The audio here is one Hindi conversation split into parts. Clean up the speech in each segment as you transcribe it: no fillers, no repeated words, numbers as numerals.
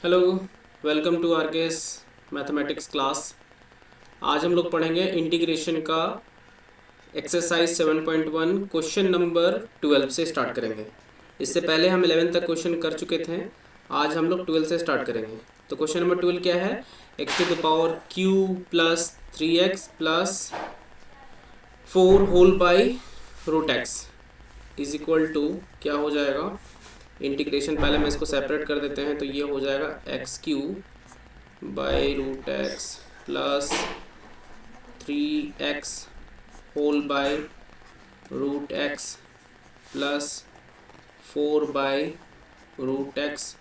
Hello, welcome to RKS mathematics class. आज हम लोग पढ़ेंगे इंटीग्रेशन का एक्सरसाइज 7.1 क्वेश्चन नंबर 12 से स्टार्ट करेंगे। इससे पहले हम 11 तक क्वेश्चन कर चुके थे। आज हम लोग 12 से स्टार्ट करेंगे। तो क्वेश्चन नंबर 12 क्या है? X to the power q plus 3x plus 4 whole by root x is equal to क्या हो जाएगा? इंटीग्रेशन पहले मैं इसको सेपरेट कर देते हैं, तो ये हो जाएगा x q by root x plus 3x whole by root x plus 4 by root x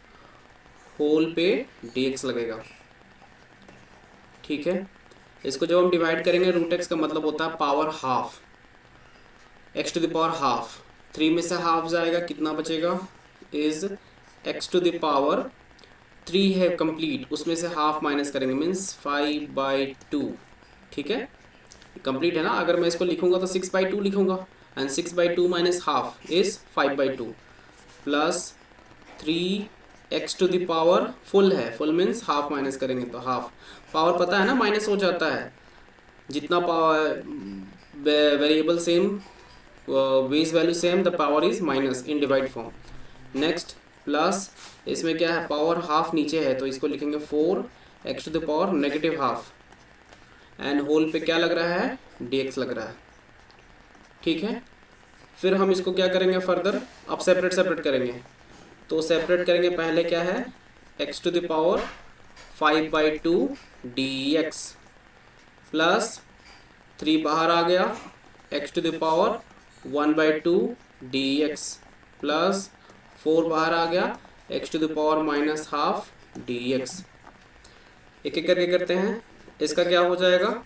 whole पे dx लगेगा। ठीक है, इसको जब हम डिवाइड करेंगे, रूट एक्स का मतलब होता है power half, x to the power half. 3 में से हाफ जाएगा, कितना बचेगा? Is x to the power 3 है कंप्लीट, उसमें से हाफ माइनस करेंगे, मीन्स 5/2। ठीक है, कंप्लीट है ना। अगर मैं इसको लिखूंगा तो 6/2 लिखूंगा, and 6/2 minus half is 5/2 plus 3x to the power full है, फुल मीन्स हाफ माइनस करेंगे तो हाफ। पावर पता है ना, माइनस हो जाता है। जितना power variable same, base value same, the power is minus in divide form. Next plus, इसमें क्या है, पावर हाफ नीचे है तो इसको लिखेंगे 4x to the power negative half, and whole पे क्या लग रहा है? dx लग रहा है। ठीक है, फिर हम इसको क्या करेंगे फर्दर? अब सेपरेट करेंगे। तो सेपरेट करेंगे, पहले क्या है, x to the power 5/2 dx plus 3 बाहर आ गया, x to the power 1/2 dx plus 4 बाहर आ गया, x to the power minus half dx। एक एक करके करते हैं। इसका क्या हो जाएगा?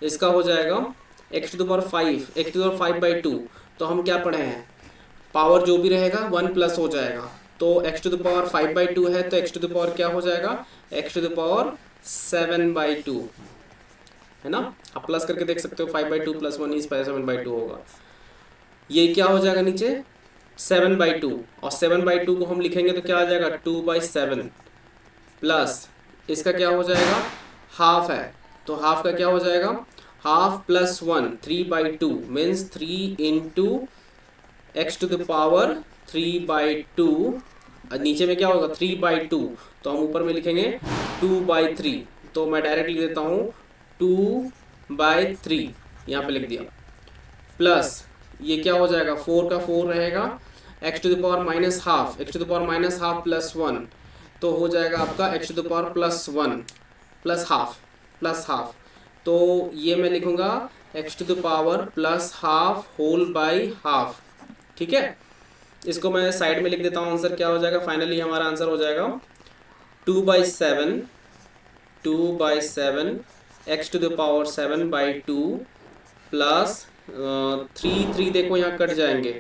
इसका हो जाएगा x to the power 5, x to the power 5/2। तो हम क्या पढ़े हैं, पावर जो भी रहेगा 1 प्लस हो जाएगा। तो x टू द पावर 5/2 है, तो x टू द पावर क्या हो जाएगा? x टू द पावर 7/2 है ना। आप प्लस करके देख सकते हो, 5/2 प्लस 1 इज 7/2 होगा। ये क्या हो जाएगा नीचे? 7/2, और 7/2 को हम लिखेंगे तो क्या आ जाएगा? 2/7 प्लस इसका क्या हो जाएगा? हाफ है, तो हाफ का क्या हो जाएगा? Half plus 1 3/2 means 3 into x to the power 3/2। नीचे में क्या होगा? 3/2, तो हम ऊपर में लिखेंगे 2/3। तो मैं डायरेक्ट लिख देता हूँ 2/3, यहाँ पे लिख दिया। प्लस ये क्या हो जाएगा? 4 का 4 रहेगा, x to the power minus half, x to the power minus half plus 1, तो हो जाएगा आपका x to the power plus 1 plus half. तो ये मैं लिखूंगा x to the power plus half whole by half. ठीक है, इसको मैं साइड में लिख देता हूँ। आंसर क्या हो जाएगा? फाइनली हमारा आंसर हो जाएगा 2/7 x to the power 7/2 plus 3 देखो यहाँ कट जाएंगे,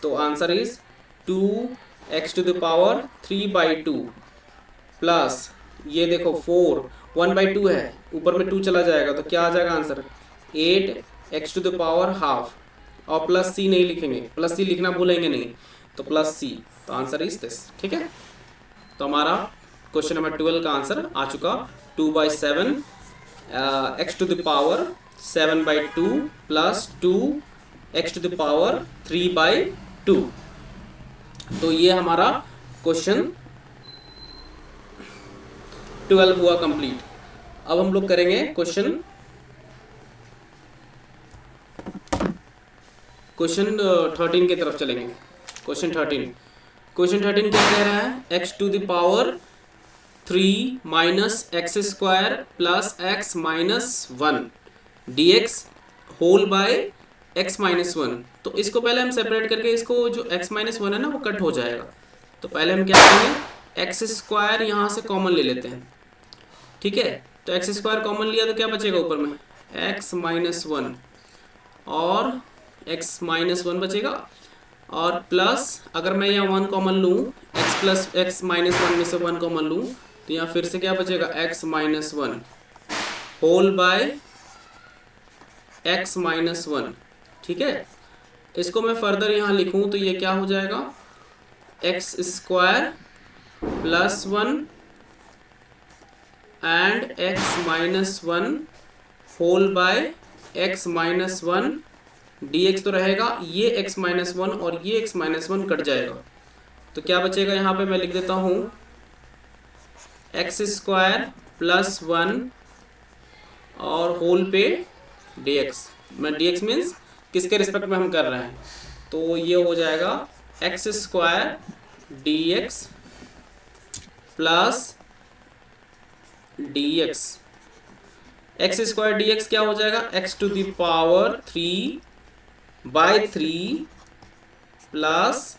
तो answer is 2x to the power 3/2 plus ये देखो 4 1/2 है, ऊपर में 2 चला जाएगा, तो क्या आ जाएगा answer? 8x to the power half, और प्लस सी नहीं लिखेंगे, प्लस सी लिखना भूलेंगे नहीं, तो प्लस सी। तो आंसर इज दिस। ठीक है, तो हमारा क्वेश्चन नंबर 12 का आंसर आ चुका 2/7 x to the power 7/2 plus 2 x to the power 3/2। तो ये हमारा क्वेश्चन 12 हुआ कंप्लीट। अब हम लोग करेंगे क्वेश्चन 13 की तरफ चलेंगे। क्वेश्चन 13 क्या कह रहा है? X to the power 3 minus x square plus x minus 1 dx whole by x minus 1। तो इसको पहले हम सेपरेट करके, इसको जो x माइनस 1 है ना वो कट हो जाएगा। तो पहले हम क्या करेंगे, एक्स स्क्वायर यहाँ से कॉमन ले लेते हैं। ठीक है, तो एक्स स्क्वायर कॉमन लिया तो क्या बचेगा ऊपर में? एक्स माइनस 1, और एक्स माइनस 1 बचेगा, और प्लस अगर मैं यहाँ 1 कॉमन लूँ, x प्लस एक्स माइनस 1 में से 1 कॉमन लूँ, तो यहाँ फिर से क्या बचेगा? x minus 1 whole by x minus 1। ठीक है, इसको मैं फर्दर यहाँ लिखूँ तो ये क्या हो जाएगा? X square plus 1 and x minus one whole by x minus one dx तो रहेगा, ये x माइनस वन और ये x माइनस वन कट जाएगा, तो क्या बचेगा यहाँ पे मैं लिख देता हूँ एक्स स्क्वायर प्लस वन और होल पे dx, मैं dx मीन्स किसके रिस्पेक्ट में हम कर रहे हैं, तो ये हो जाएगा x square dx plus dx, x square dx क्या हो जाएगा, x to the power 3 by 3 plus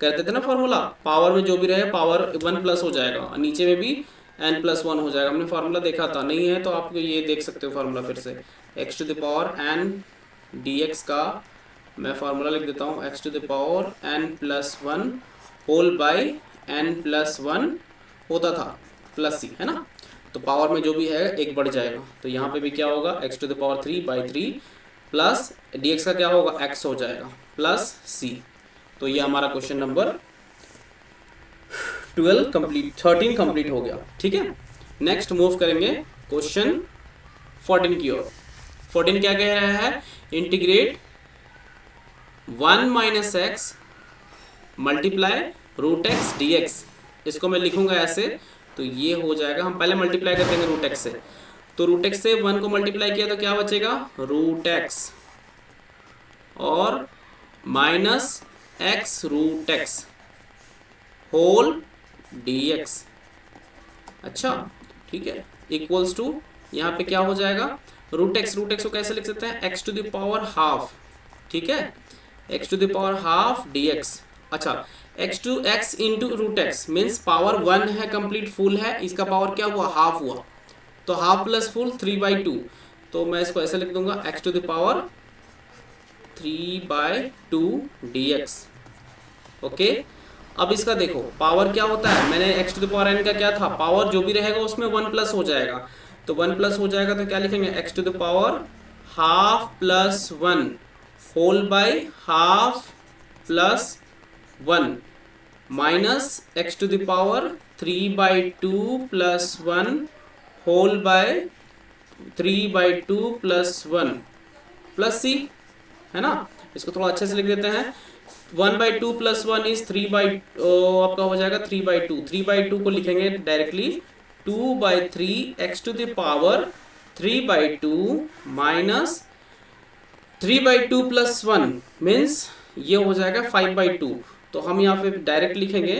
करते थे ना फॉर्मूला, पावर में जो भी रहे पावर 1 प्लस हो जाएगा और नीचे में भी n प्लस 1 हो जाएगा, हमने फार्मूला देखा था, नहीं है तो आप ये देख सकते हो फार्मूला फिर से, x to the power n dx का मैं फार्मूला लिख देता हूँ, x to the power n plus 1 whole by n plus 1 होता था प्लस c, है ना, तो पावर में जो भी है एक बढ़ जाएगा, तो यहाँ पे भी क्या होगा x to the power 3 by 3 plus dx का क्या होगा x हो जाएगा प्लस c, तो ये हमारा क्वेश्चन नंबर 12 कंप्लीट 13 कंप्लीट हो गया। ठीक है, नेक्स्ट मूव करेंगे क्वेश्चन 14 की ओर। 14 क्या कह रहा है, integrate 1 minus x multiply root x d x, इसको मैं लिखूंगा ऐसे, तो ये हो जाएगा, हम पहले मल्टीप्लाई कर देंगे रूट एक्स से, तो रूट एक्स से 1 को मल्टीप्लाई किया तो क्या बचेगा रूट एक्स और minus x root x whole d x. अच्छा ठीक है, इक्वल्स टू यहाँ पे क्या हो जाएगा रूट एक्स को कैसे लिख सकते हैं x to the power half, ठीक है, x to the power half d x. अच्छा x into root x means power 1 है, कंप्लीट फुल है, इसका पावर क्या हुआ हाफ हुआ, तो हाफ प्लस फुल 3/2, तो मैं इसको ऐसे लिख दूंगा x to the power 3/2 dx। Okay, अब इसका देखो पावर क्या होता है, मैंने x to the power n का क्या था, पावर जो भी रहेगा उसमें 1 प्लस हो जाएगा, तो 1 प्लस हो जाएगा तो क्या लिखेंगे x to the power half plus 1 whole by half plus 1 minus x to the power 3/2 plus 1 whole by 3/2 plus 1 plus c, है ना, इसको थोड़ा अच्छे से लिख देते हैं, 1/2 प्लस 1 इज आपका हो जाएगा 3/2, 3/2 को लिखेंगे directly 2/3 x to the power 3/2 minus 3/2 plus 1 means ये हो जाएगा 5/2, तो हम यहाँ पे डायरेक्ट लिखेंगे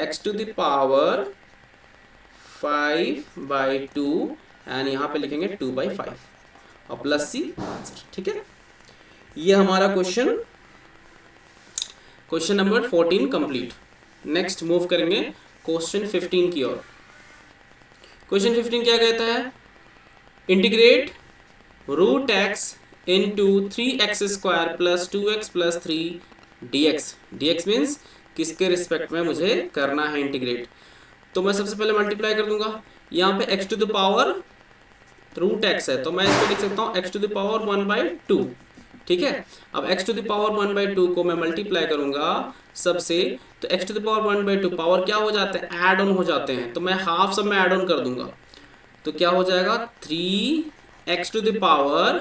x to the power 5/2 and यहाँ पे लिखेंगे 2/5 और प्लस c आंसर। ठीक है, ये हमारा question number 14 complete. Next move करेंगे क्वेश्चन 15 की ओर। क्वेश्चन 15 क्या कहता है, integrate root x into 3x square plus 2x plus 3 dx। dx means किसके रिस्पेक्ट में मुझे करना है इंटीग्रेट, तो मैं सबसे पहले मल्टीप्लाई कर दूंगा, यहाँ पे x to the power root x है तो मैं इसको लिख सकता हूँ x टू द पावर 1/2। ठीक है, अब x टू द पावर 1/2 को मैं मल्टीप्लाई करूंगा सबसे, तो x to the power 1/2 power क्या हो जाते हैं ऐड ऑन हो जाते हैं, तो मैं हाफ सब में ऐड ऑन कर दूंगा, तो क्या हो जाएगा 3x to the power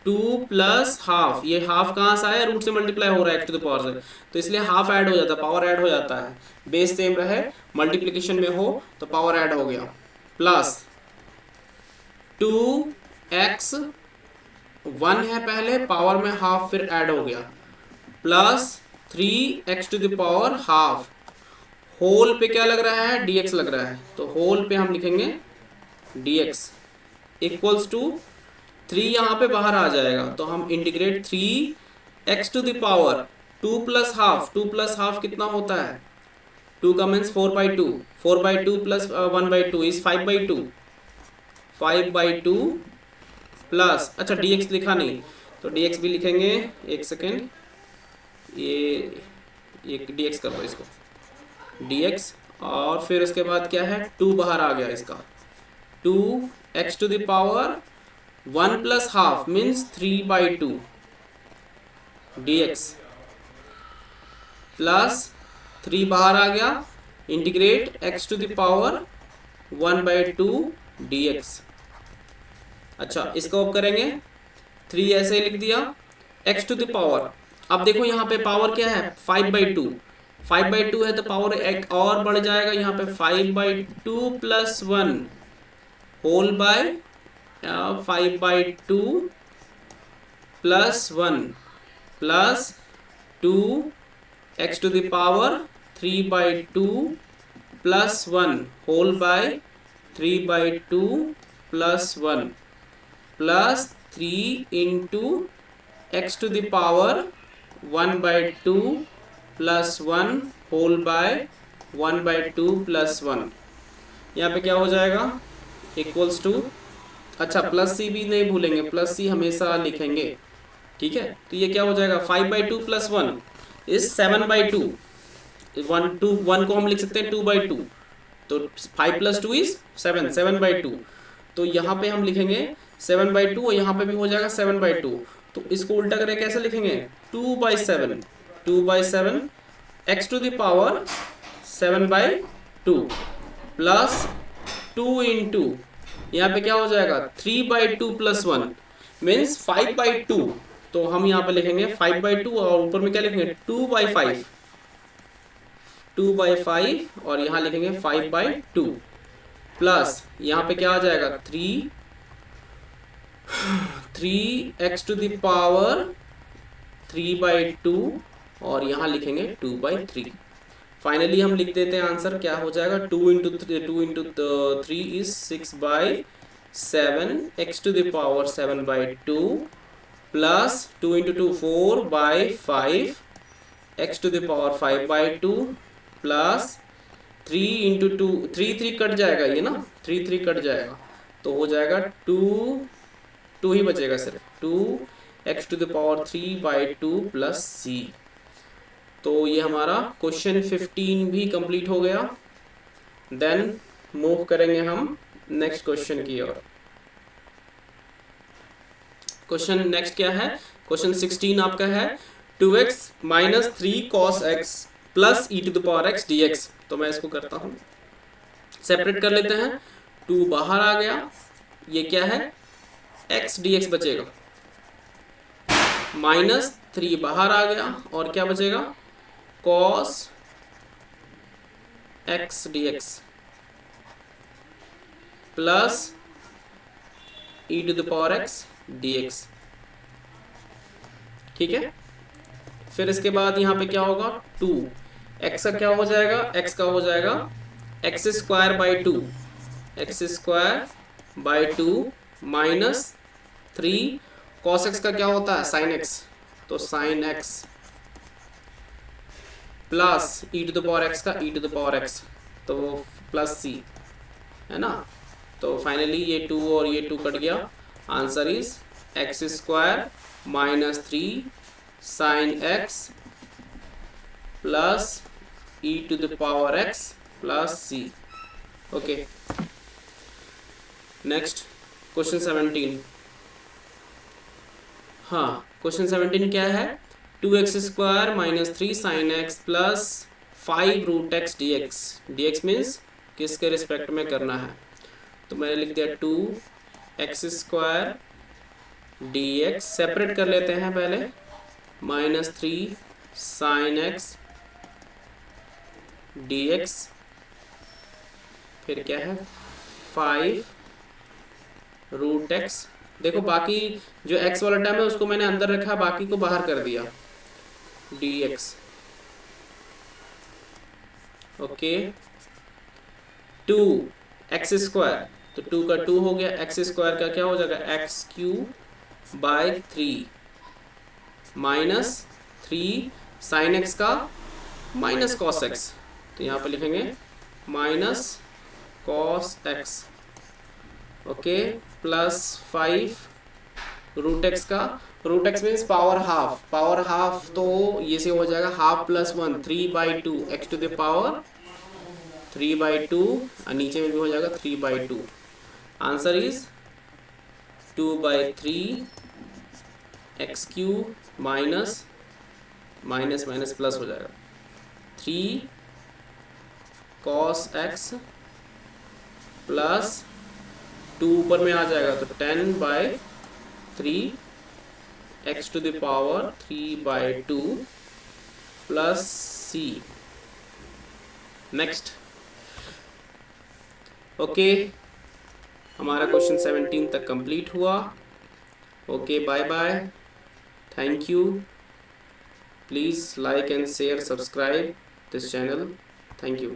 2 plus half, ये हाफ कहाँ से आया रूट से मल्टीप्लाई हो रहा है x टू द पावर से, तो इसलिए हाफ ऐड हो जाता है, पावर ऐड हो जाता है, बेस सेम रहे मल्टीप्लिकेशन में हो तो पावर ऐड हो गया, प्लस 2x 1 है पहले पावर में हाफ फिर ऐड हो गया, plus 3x to the power half, whole पे क्या लग रहा है dx लग रहा है, तो होल पे हम लिखेंगे dx इक्वल्स टू 3 यहाँ पे बाहर आ जाएगा, तो हम integrate 3x to the power 2 plus half कितना होता है 2 का मीन्स 4/2 प्लस 1/2 इज 5/2 प्लस, अच्छा dx लिखा नहीं तो dx भी लिखेंगे, एक सेकेंड, ये dx कर दो इसको dx, और फिर उसके बाद क्या है 2 बाहर आ गया इसका, 2x to the power 1 plus half means 3/2 dx plus 3 बाहर आ गया, integrate x to the power 1/2 dx। अच्छा, इसको अब करेंगे 3 ऐसे ही लिख दिया, x टू द पावर। अब देखो यहाँ पे पावर क्या है, 5/2। 5/2 है तो पावर एक और बढ़ जाएगा, यहाँ पे 5/2 plus 1 whole by 5/2 plus 1 plus 2 x to the power 3/2 plus 1 whole by 3/2 plus 1 plus 3 into x to the power 1/2 plus 1 whole by 1/2 plus 1। यहाँ पे क्या हो जाएगा, इक्वल्स टू, अच्छा प्लस सी भी नहीं भूलेंगे, प्लस सी हमेशा लिखेंगे, ठीक है। तो ये क्या हो जाएगा, 5/2 प्लस 1 इज 7/2। 1 को हम लिख सकते हैं 2/2, तो 5 प्लस 2 इज 7, 7/2। तो यहाँ पे हम लिखेंगे 7/2 और यहाँ पे भी हो जाएगा 7/2। तो इसको उल्टा करके कैसे लिखेंगे, 2/7, 2/7 x to the power 7/2 plus 2 into यहाँ पे क्या हो जाएगा 3/2 प्लस 1 मीन्स 5/2। तो हम यहाँ पे लिखेंगे 5/2 और ऊपर में क्या लिखेंगे 2/5, 2/5 और यहाँ लिखेंगे 5/2 प्लस यहाँ पे क्या आ जाएगा 3x टू द पावर 3/2 और यहाँ लिखेंगे 2/3। फाइनली हम लिख देते हैं आंसर, क्या हो जाएगा 2 into 3 is 6/7 x to the power 7/2 plus 2 into 2 4/5 x to the power 5/2 plus 3 into 2, 3 cut जाएगा ये ना, 3 कट जाएगा तो हो जाएगा 2 ही बचेगा सिर्फ 2x to the power 3/2 plus c। तो ये हमारा क्वेश्चन 15 भी कंप्लीट हो गया। देन मूव करेंगे हम नेक्स्ट क्वेश्चन की ओर। क्वेश्चन नेक्स्ट क्या है, क्वेश्चन 16 आपका है 2x minus 3 cos x plus e to the power x dx। तो मैं इसको करता हूँ, सेपरेट कर लेते हैं, 2 बाहर आ गया, ये क्या है x dx बचेगा, माइनस 3 बाहर आ गया और क्या बचेगा cos x dx plus e to the power x dx, ठीक है। फिर इसके बाद यहाँ पे क्या होगा 2 x का क्या हो जाएगा, x का हो जाएगा x² 2, x² 2 minus 3 cos x का क्या होता है sin x, तो sin x plus e to the power x का e to the power x, तो प्लस c है ना। तो फाइनली ये 2 और ये 2 कट गया, answer is x² minus 3 sin x plus e to the power x plus c। Okay, next question 17। हाँ, क्वेश्चन 17 क्या है 2x² minus 3 sin x plus 5 root x dx। dx means किसके रिस्पेक्ट में करना है, तो मैंने लिख दिया 2x² dx, सेपरेट कर लेते हैं पहले, माइनस 3 sin x dx, फिर क्या है 5 रूट x। देखो बाकी जो x वाला टर्म है उसको मैंने अंदर रखा, बाकी को बाहर कर दिया dx। ओके, 2x², तो 2 का 2 हो गया, x² का क्या हो जाएगा x³ 3 माइनस 3 sin x का माइनस cos x, तो यहाँ पे लिखेंगे minus cos x। Okay, plus 5 root x का, root x means power half, power half तो ये से हो जाएगा half plus 1 3/2 x to the power 3/2 और नीचे में भी हो जाएगा 3/2। Answer is 2/3 x³ minus minus minus plus हो जाएगा 3 cos x प्लस टू ऊपर में आ जाएगा तो 10/3 x to the power 3/2 plus c। Next. Okay, हमारा क्वेश्चन 17 तक कंप्लीट हुआ। Okay, bye bye, thank you. Please like and share, subscribe this channel. Thank you.